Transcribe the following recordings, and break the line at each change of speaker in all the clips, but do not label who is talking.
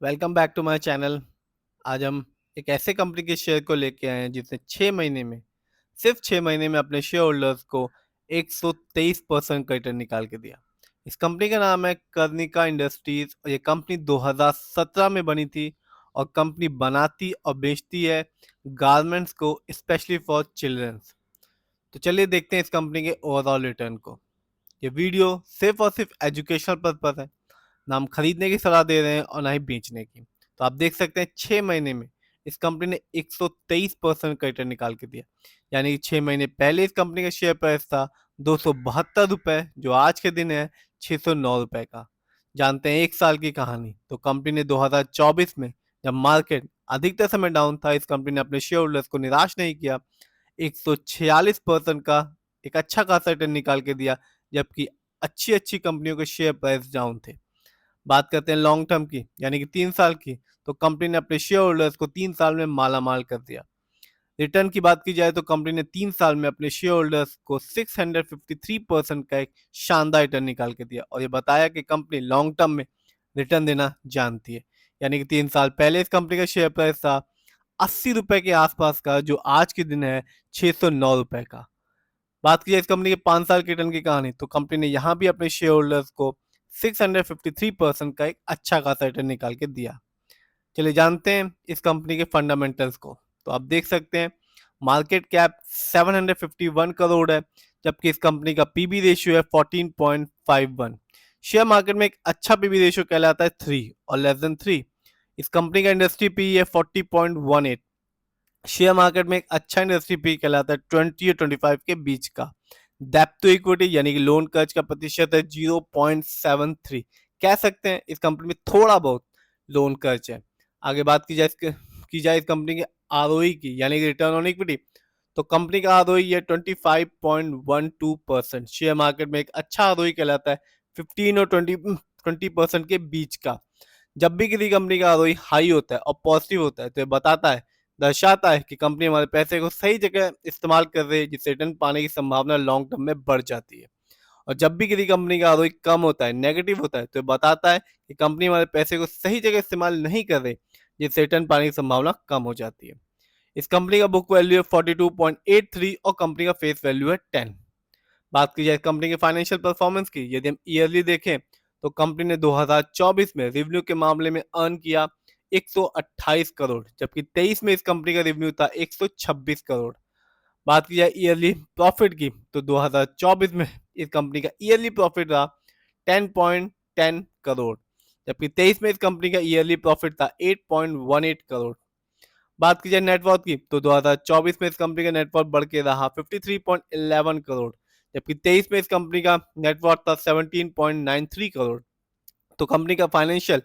Welcome back to my channel. आज हम एक ऐसे कंपनी के शेयर को लेके आए हैं जिसने 6 महीने में सिर्फ 6 महीने में अपने शेयर होल्डर्स को 123% का रिटर्न निकाल के दिया। इस कंपनी का नाम है कर्निका इंडस्ट्रीज और ये कंपनी 2017 में बनी थी और कंपनी बनाती और बेचती है गारमेंट्स को स्पेशली फॉर चिल्ड्रंस। तो चलिए देखते हैं इस कंपनी के ओवरऑल रिटर्न को। ये वीडियो सिर्फ और सिर्फ एजुकेशनल पर्पज है, ना हम खरीदने की सलाह दे रहे हैं और ना ही बेचने की। तो आप देख सकते हैं 6 महीने में इस कंपनी ने 123% का रिटर्न निकाल के दिया। यानी कि 6 महीने पहले इस कंपनी का शेयर प्राइस था 272 रुपए, जो आज के दिन है 609 रुपए का। जानते हैं एक साल की कहानी। तो कंपनी ने 2024 में, जब मार्केट अधिकतर समय डाउन था, इस कंपनी ने अपने शेयर होल्डर्स को निराश नहीं किया, 146% का एक अच्छा खासा रिटर्न निकाल के दिया, जबकि अच्छी अच्छी कंपनियों के शेयर प्राइस डाउन थे। बात करते हैं लॉन्ग टर्म की, यानी कि 3 साल की, तो कंपनी ने अपने शेयर होल्डर्स को 3 साल में माला माल कर दिया। रिटर्न की बात की जाए तो कंपनी ने 3 साल में अपने शेयर होल्डर्स को 653% का एक शानदार रिटर्न निकाल के दिया और ये बताया कि कंपनी लॉन्ग टर्म में रिटर्न देना जानती है। यानी कि 3 साल पहले इस कंपनी का शेयर प्राइस था 80 रुपए के आसपास का, जो आज के दिन है 609 रुपए का। बात की जाए इस कंपनी के 5 साल के रिटर्न की कहानी, तो कंपनी ने यहाँ भी अपने शेयर होल्डर्स को 653% का एक अच्छा खासा रिटर्न निकाल के दिया। चलिए जानते हैं इस कंपनी के फंडामेंटल्स को। तो आप देख सकते हैं मार्केट कैप 751 करोड़ है, जबकि इस कंपनी का पीबी रेशियो है 14.51। शेयर मार्केट में एक अच्छा पीबी रेशियो कहलाता है 3 और लेस देन 3। इस कंपनी का इंडस्ट्री पी है 40.18। शेयर मार्केट में एक अच्छा इंडस्ट्री पी कहलाता है 20 और 25 के बीच का। डेप्थ टू इक्विटी यानी कि लोन कर्ज का प्रतिशत है 0.73। कह सकते हैं इस कंपनी में थोड़ा बहुत लोन कर्ज है। आगे बात की जाए इस कंपनी के आरओई की, यानी कि रिटर्न ऑन इक्विटी, तो कंपनी का आरओई है 25.12%। शेयर मार्केट में एक अच्छा आरओई कहलाता है 15 और 20% के बीच का। जब भी किसी कंपनी का आरओई हाई होता है और पॉजिटिव होता है, तो ये बताता है, दर्शाता है कि कंपनी हमारे पैसे को सही जगह इस्तेमाल कर रही है, जिससे रिटर्न पाने की संभावना लॉन्ग टर्म में बढ़ जाती है। और जब भी किसी कंपनी का आरओई कम होता है, नेगेटिव होता है, तो ये बताता है कि कंपनी हमारे पैसे को सही जगह इस्तेमाल नहीं कर रही, जिससे रिटर्न पाने की संभावना कम हो जाती है। इस कंपनी का बुक वैल्यू है 42.83 और कंपनी का फेस वैल्यू है 10। बात की जाए कंपनी के फाइनेंशियल परफॉर्मेंस की, यदि हम ईयरली देखें, तो कंपनी ने 2024 में रेवेन्यू के मामले में अर्न किया 128 करोड़, जबकि 23 में इस कंपनी का रेवेन्यू था 126 करोड़। बात की जाए ईयरली प्रॉफिट की, तो 2024 में इस कंपनी का ईयरली प्रॉफिट रहा 10.10 करोड़, जबकि 23 में इस कंपनी का ईयरली प्रॉफिट था 8.18 करोड़। बात की जाए नेटवर्थ की, तो 2024 में इस कंपनी का नेटवर्थ बढ़ के रहा 53.11 करोड़, जबकि 23 में इस कंपनी का नेटवर्थ था 17.93 करोड़। तो कंपनी का फाइनेंशियल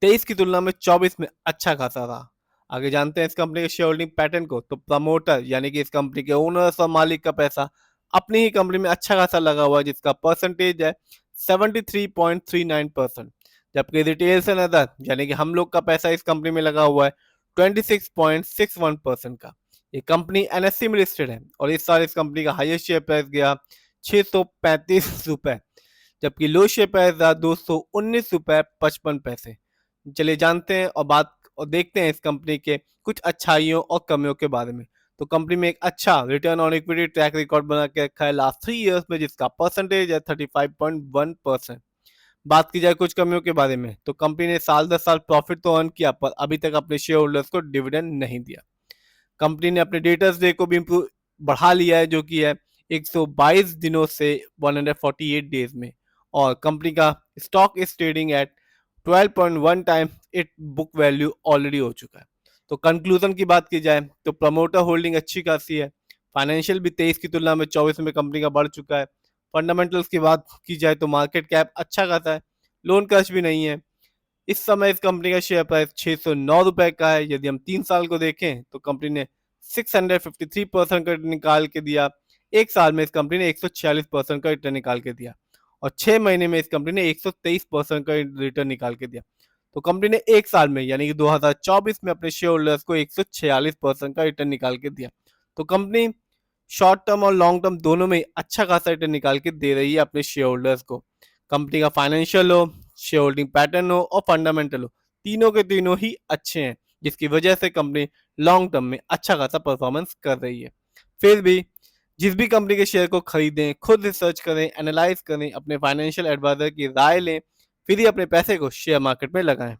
23 की तुलना में 24 में अच्छा खासा रहा। आगे जानते हैं इस कंपनी के शेयर होल्डिंग पैटर्न को। तो प्रमोटर यानी कि इस कंपनी के ओनर्स और मालिक का पैसा अपनी ही कंपनी में अच्छा खासा लगा हुआ है, जिसका परसेंटेज है 73.39%। जबकि रिटेल्स एंड अदर यानी कि हम लोग का पैसा इस कंपनी में लगा हुआ है 26.61% का। ये कंपनी एनएससी में लिस्टेड है और इस साल इस कंपनी का हाईएस्ट शेयर प्राइस गया 635 रुपए, जबकि लो शेयर प्राइस रहा 219 रुपए 55 पैसे। चलिए जानते हैं और देखते हैं इस कंपनी के कुछ अच्छाइयों और कमियों के बारे में। तो कंपनी में एक अच्छा return on equity track record बना के रखा है लास्ट 3 इयर्स में, जिसका परसेंटेज है 35.1%। बात की जाए कुछ कमियों के बारे में, तो कंपनी ने साल दर साल प्रॉफिट तो अर्न किया, पर अभी तक अपने शेयर होल्डर्स को डिविडेंड नहीं दिया। कंपनी ने अपने डेटर्स डे को भी इम्प्रूव बढ़ा लिया है, जो कि है 122 दिनों से 148 डेज में। और कंपनी का stock is trading at 12.1 time it book value already हो चुका है। तो कंक्लूजन की बात की जाए तो प्रमोटर होल्डिंग अच्छी खासी है। फाइनेंशियल भी 23 की तुलना में 24 में कंपनी का बढ़ चुका है। फंडामेंटल्स की बात की जाए तो मार्केट कैप अच्छा खासा है, लोन कर्ज भी नहीं है। इस समय इस कंपनी का शेयर प्राइस 609 रुपए का है। यदि हम 3 साल को देखें तो कंपनी ने 653% का रिटर्न निकाल के दिया। एक साल में इस कंपनी ने 146% का रिटर्न निकाल के दिया और 6 महीने में इस कंपनी ने 123% का रिटर्न निकाल के दिया। तो कंपनी ने एक साल में यानी कि 2024 में अपने शेयर होल्डर्स को 146% का रिटर्न निकाल के दिया। तो कंपनी शॉर्ट टर्म और लॉन्ग टर्म दोनों में अच्छा खासा रिटर्न निकाल के दे रही है अपने शेयर होल्डर्स को। कंपनी का फाइनेंशियल हो, शेयर होल्डिंग पैटर्न हो और फंडामेंटल हो, तीनों के तीनों ही अच्छे हैं, जिसकी वजह से कंपनी लॉन्ग टर्म में अच्छा खासा परफॉर्मेंस कर रही है। फिर भी जिस भी कंपनी के शेयर को खरीदें, खुद रिसर्च करें, एनालाइज करें, अपने फाइनेंशियल एडवाइजर की राय लें, फिर ही अपने पैसे को शेयर मार्केट में लगाएं।